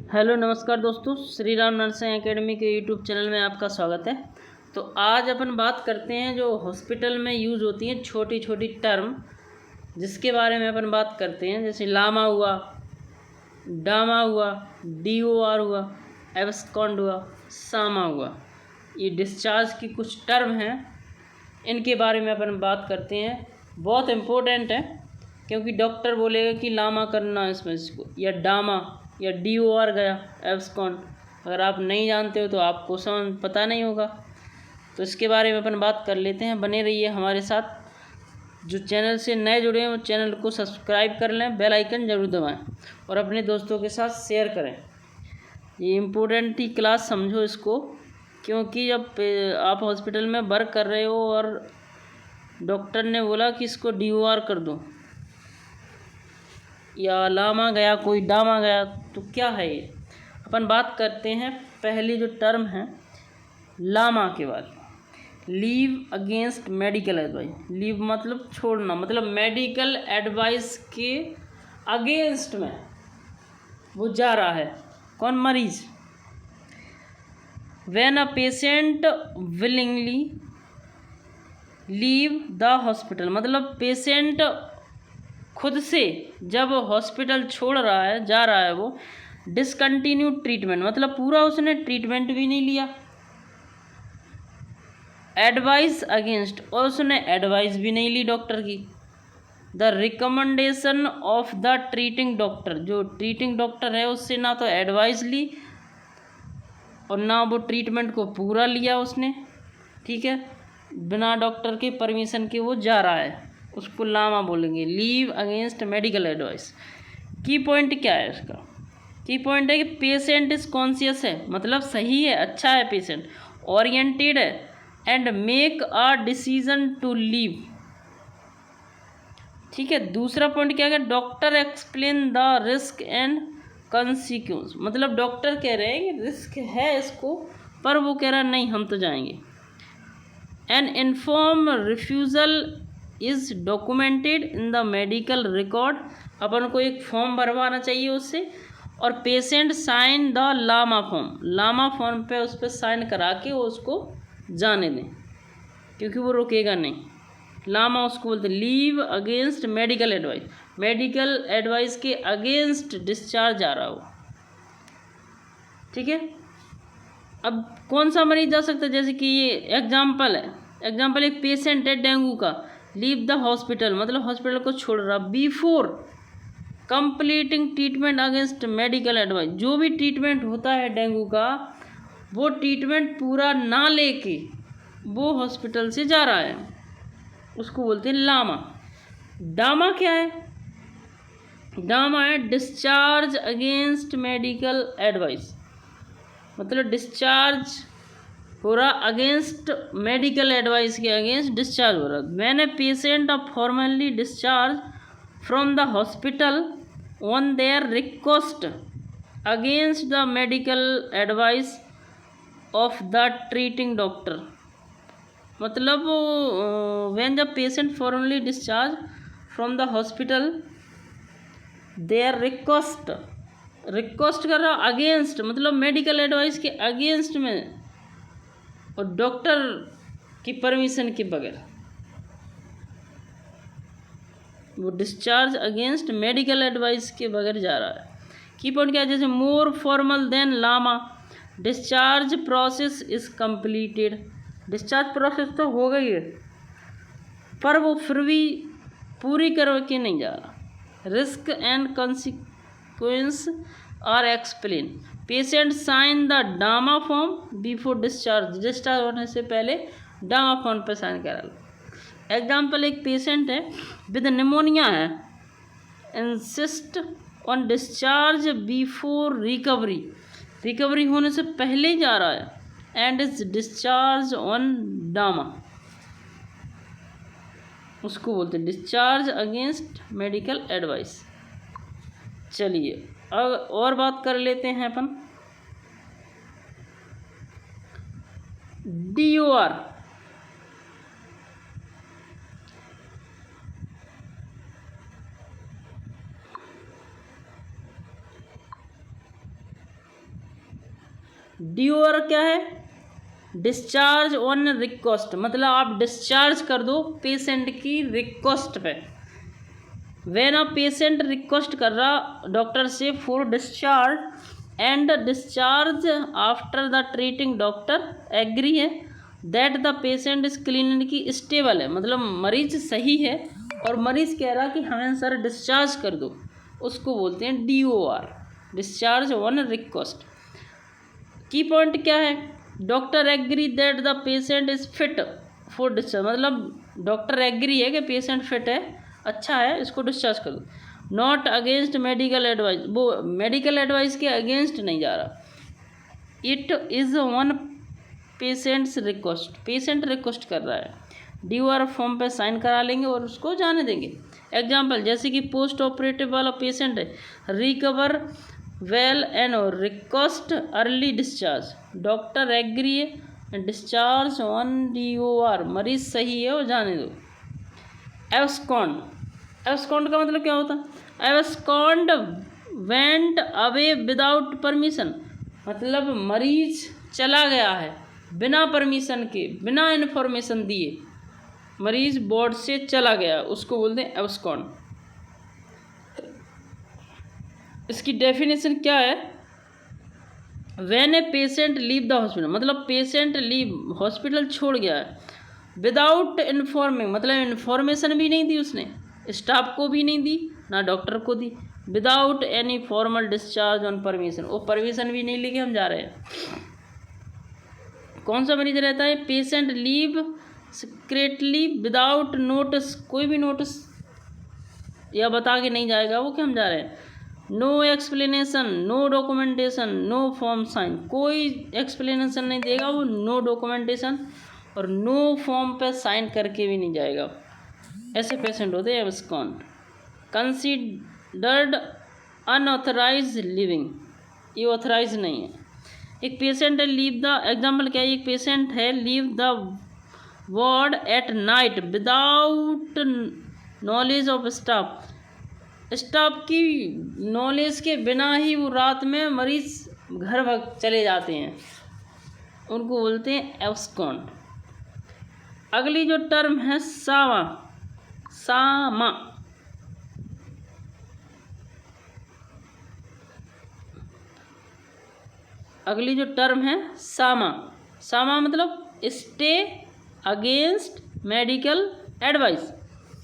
Hello नमस्कार दोस्तों, Shri Ram nursing academy के यूट्यूब चैनल में आपका स्वागत है। तो आज अपन बात करते हैं जो हॉस्पिटल में यूज़ होती हैं छोटी छोटी टर्म, जिसके बारे में अपन बात करते हैं। जैसे लामा हुआ, डामा हुआ, DOR हुआ, एब्सकॉन्ड हुआ, सामा हुआ। ये डिस्चार्ज की कुछ टर्म हैं, इनके बारे में अपन बात करते हैं। बहुत इम्पोर्टेंट है, क्योंकि डॉक्टर बोलेगा कि लामा करना है इसमें इसको, या डामा या DOR गया, एब्सकॉन्ड। अगर आप नहीं जानते हो तो आपको समझ पता नहीं होगा। तो इसके बारे में अपन बात कर लेते हैं। बने रहिए हमारे साथ। जो चैनल से नए जुड़े हैं वो चैनल को सब्सक्राइब कर लें, बेल आइकन ज़रूर दबाएं और अपने दोस्तों के साथ शेयर करें। ये इम्पोर्टेंट ही क्लास समझो इसको, क्योंकि जब आप हॉस्पिटल में वर्क कर रहे हो और डॉक्टर ने बोला कि इसको DOR कर दो, या लामा गया कोई डामा गया, तो क्या है ये। अपन बात करते हैं पहली जो टर्म है लामा के बाद। Leave against medical advice. Leave मतलब छोड़ना, मतलब मेडिकल एडवाइस के अगेंस्ट में वो जा रहा है। कौन? मरीज। When a patient willingly leave the hospital, मतलब पेशेंट खुद से जब हॉस्पिटल छोड़ रहा है, जा रहा है, वो डिसकंटिन्यू ट्रीटमेंट, मतलब पूरा उसने ट्रीटमेंट भी नहीं लिया। एडवाइस अगेंस्ट, और उसने एडवाइस भी नहीं ली डॉक्टर की। The recommendation of the treating doctor, जो ट्रीटिंग डॉक्टर है उससे ना तो एडवाइस ली और ना वो ट्रीटमेंट को पूरा लिया उसने। ठीक है, बिना डॉक्टर के परमिशन के वो जा रहा है, उसको लामा बोलेंगे। Leave against medical advice. की पॉइंट क्या है इसका? की पॉइंट है कि पेशेंट इज कॉन्शियस है, मतलब सही है, अच्छा है पेशेंट, ओरिएंटेड है, and make a decision to leave. ठीक है। दूसरा पॉइंट क्या है? Doctor explain the risk and consequence, मतलब डॉक्टर कह रहे हैं कि रिस्क है इसको, पर वो कह रहा है नहीं हम तो जाएंगे। An inform refusal is documented in the medical record, अपन को एक फॉर्म भरवाना चाहिए उससे, और patient sign the LAMA form, LAMA form पे उस पर साइन करा के वो उसको जाने दें, क्योंकि वो रुकेगा नहीं। लामा उसको बोलते leave against medical advice, medical advice के अगेंस्ट डिस्चार्ज आ रहा हो। ठीक है। अब कौन सा मरीज जा सकता है? जैसे कि ये एग्जाम्पल है, एग्जाम्पल एक पेशेंट है डेंगू का, लीव द हॉस्पिटल, मतलब हॉस्पिटल को छोड़ रहा before completing treatment against medical advice. जो भी ट्रीटमेंट होता है डेंगू का, वो ट्रीटमेंट पूरा ना लेके वो हॉस्पिटल से जा रहा है, उसको बोलते हैं लामा। डामा क्या है? डामा है डिस्चार्ज अगेंस्ट मेडिकल एडवाइस, मतलब डिस्चार्ज हो रहा अगेंस्ट मेडिकल एडवाइस के अगेंस्ट डिस्चार्ज हो रहा। When a patient of formally discharge from the hospital on their request against the medical advice of the treating doctor, मतलब when the patient formally discharge from the hospital their request, request कर रहा against, मतलब medical advice के against में और doctor की permission के बगैर, वो डिस्चार्ज अगेंस्ट मेडिकल एडवाइस के बगैर जा रहा है। की पॉइंट क्या है? जैसे more formal then LAMA, discharge process is completed, discharge process तो हो गई है, पर वो फिर भी पूरी करके नहीं जा रहा। Risk and consequence are explain, patient sign the DAMA form before discharge, discharge होने से पहले डामा फॉर्म पर साइन करा। एग्जाम्पल एक पेशेंट है विद निमोनिया है, insist on discharge before recovery, recovery होने से पहले ही जा रहा है, and is discharge on DAMA, उसको बोलते हैं डिस्चार्ज अगेंस्ट मेडिकल एडवाइस। चलिए अब और बात कर लेते हैं अपन DOR। DOR क्या है? डिस्चार्ज ऑन रिक्वेस्ट, मतलब आप डिस्चार्ज कर दो पेशेंट की रिक्वेस्ट पे। व्हेन अ पेशेंट रिक्वेस्ट कर रहा डॉक्टर से for discharge and discharge after the treating doctor agree है that the patient is clinically stable है, मतलब मरीज सही है और मरीज कह रहा कि हमें सर डिस्चार्ज कर दो, उसको बोलते हैं DOR, discharge on request. Key point क्या है? Doctor agree that the patient is fit for discharge, मतलब डॉक्टर एग्री है कि पेशेंट फिट है, अच्छा है, इसको डिस्चार्ज कर दो। नॉट अगेंस्ट मेडिकल एडवाइस, वो मेडिकल एडवाइस के अगेंस्ट नहीं जा रहा। It is on patients request, patient request कर रहा है, DOR फॉर्म पे साइन करा लेंगे और उसको जाने देंगे। एग्जाम्पल जैसे कि पोस्ट ऑपरेटिव वाला पेशेंट है, recover well and request early discharge, doctor agree है डिस्चार्ज ऑन DOR, मरीज सही है और जाने दो। एब्सकॉन्ड, एब्सकॉन्ड का मतलब क्या होता है? Abscond went away without permission, मतलब मरीज चला गया है बिना परमिशन के, बिना इन्फॉर्मेशन दिए मरीज बोर्ड से चला गया, उसको बोलते हैं एब्सकॉन्ड। इसकी डेफिनेशन क्या है? When a patient leave the hospital, मतलब पेशेंट लीव हॉस्पिटल छोड़ गया है विदाउट इन्फॉर्मिंग, मतलब इन्फॉर्मेशन भी नहीं दी उसने, स्टाफ को भी नहीं दी ना डॉक्टर को दी, without any formal discharge on permission, वो परमिशन भी नहीं लेके हम जा रहे हैं। कौन सा मरीज रहता है? Patient leave secretly without notice, कोई भी नोटिस या बता के नहीं जाएगा वो कि हम जा रहे हैं। No explanation, no documentation, no form sign, कोई एक्सप्लेनेशन नहीं देगा वो, नो डॉक्यूमेंटेशन और नो फॉर्म पे साइन करके भी नहीं जाएगा। ऐसे पेशेंट होते हैं एब्सकॉन्ड। कंसीडर्ड अनऑथराइज लिविंग, ये ऑथराइज नहीं है। एक पेशेंट है लीव द, एग्जाम्पल क्या है? एक पेशेंट है leave the ward at night without knowledge of staff, staff की नॉलेज के बिना ही वो रात में मरीज घर भाग चले जाते हैं, उनको बोलते हैं एब्सकॉन्ड। अगली जो टर्म है सामा, सामा, अगली जो टर्म है सामा, सामा मतलब stay against medical advice,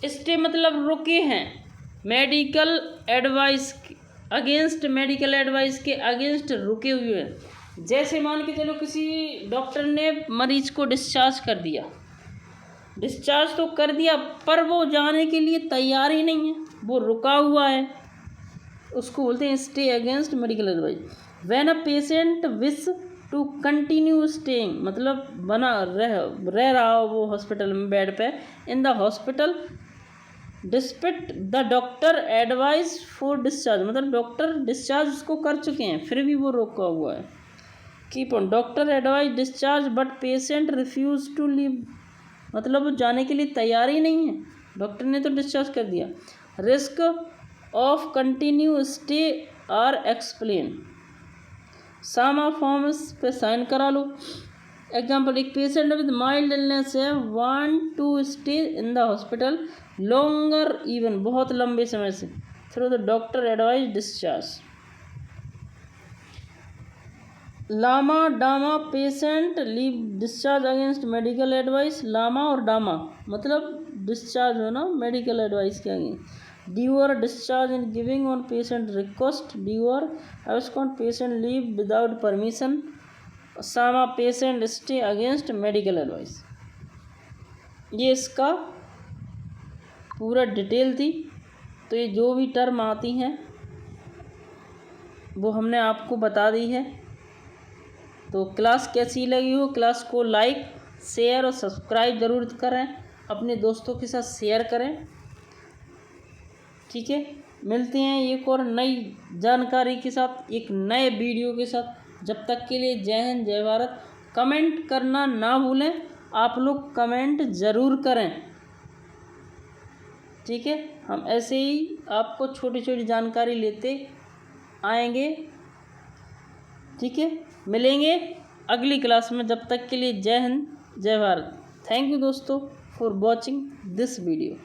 stay मतलब रुके हैं medical advice against, medical advice के अगेंस्ट रुके हुए हैं। जैसे मान के चलो किसी डॉक्टर ने मरीज को डिस्चार्ज कर दिया, डिस्चार्ज तो कर दिया पर वो जाने के लिए तैयार ही नहीं है, वो रुका हुआ है, उसको बोलते हैं stay against medical advice. When a patient wish to continue staying, मतलब बना रह रहा हो वो हॉस्पिटल में बेड पे, in the hospital despite the doctor advice for discharge, मतलब डॉक्टर डिस्चार्ज उसको कर चुके हैं फिर भी वो रोका हुआ है। Keep on, doctor advice discharge but patient refuse to leave, मतलब वो जाने के लिए तैयार ही नहीं है, डॉक्टर ने तो डिस्चार्ज कर दिया। Risk of continue stay are explain, SAMA forms पे साइन करा लो। एग्जाम्पल एक पेशेंट विद माइल्ड इलनेस है want to stay in the hospital longer even, बहुत लंबे समय से, through the doctor advice discharge. LAMA DAMA, patient leave discharge against medical advice, LAMA और डामा मतलब डिस्चार्ज होना मेडिकल एडवाइस के against. DOR discharge in giving on patient request, DOR abscond patient leave without permission, Sama patient stay against medical advice. ये इसका पूरा detail थी। तो ये जो भी टर्म आती हैं वो हमने आपको बता दी है। तो क्लास कैसी लगी हो, क्लास को लाइक शेयर और सब्सक्राइब ज़रूर करें, अपने दोस्तों के साथ शेयर करें, ठीक है। मिलते हैं एक और नई जानकारी के साथ, एक नए वीडियो के साथ। जब तक के लिए जय हिंद जय भारत। कमेंट करना ना भूलें, आप लोग कमेंट ज़रूर करें, ठीक है। हम ऐसे ही आपको छोटी छोटी जानकारी लेते आएंगे। ठीक है, मिलेंगे अगली क्लास में। जब तक के लिए जय हिंद, जय भारत। थैंक यू दोस्तों फॉर वॉचिंग दिस वीडियो।